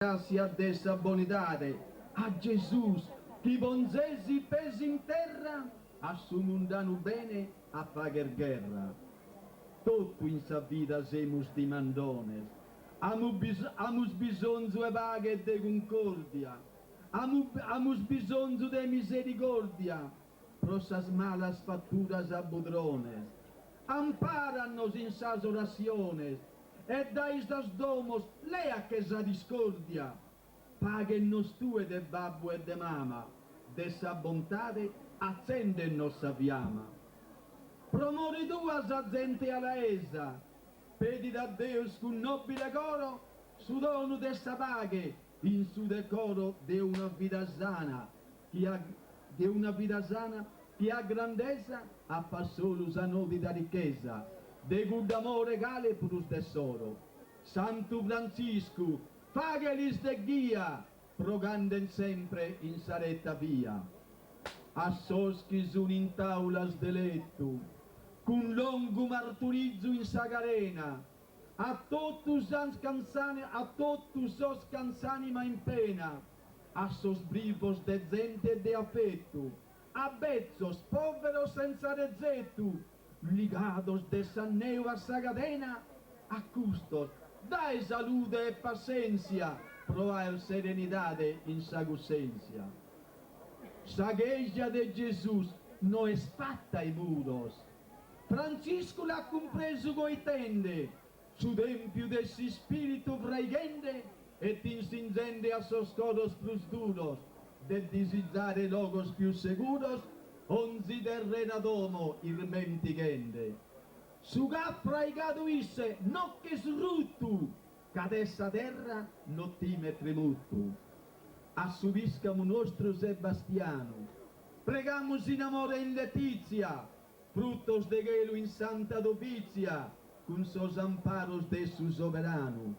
Grazie a dessa bonitade, a Jesus, che bonzesi pesi in terra, a su mundano bene a fager guerra. Tutto in sa vita semus di mandones, amus bisonzo e paghe de concordia, amus bisonzo de misericordia, prosas malas fatturas a budrones, amparanos in sas oraciones, e dais das domos lea che sa discordia, paghennos tue de babbo e de mama, dessa bontade accende nostra fiamma. Promori tua sa gente alla esa, pedi da Deus con nobile coro, su dono dessa paghe, in su decoro de una vita sana, che ha grandezza, a fa solo sa novità ricchezza, de good amore regale purus tesoro. Santo Francisco, fagelis de guia, proganden sempre in saretta via. A sos chi sun in taulas de letto, cun longo marturizzo in sagarena, a totus sos cansanima in pena, a sos brivos de gente e de affetto, a bezzos poveros senza rezzetto, ligados de sanneu a sa cadena, a custos, dai salude e paciencia, provar serenidade in sa gusencia. Sa guerra de Jesus no es fatta i muros. Francisco l'ha compreso coitende, su tempio desse spirito fraigende, et insingende a sos coros plus duros, de desiderare logos più seguros, onzi terrena domo irmentighende. Su cappra i caduisse, no che sruttu, cadessa terra no time tremuttu. Assubiscamo nostro Sebastiano, pregamus in amore e in letizia, frutos de gelo in santa dovizia, con sos amparos de su soberano.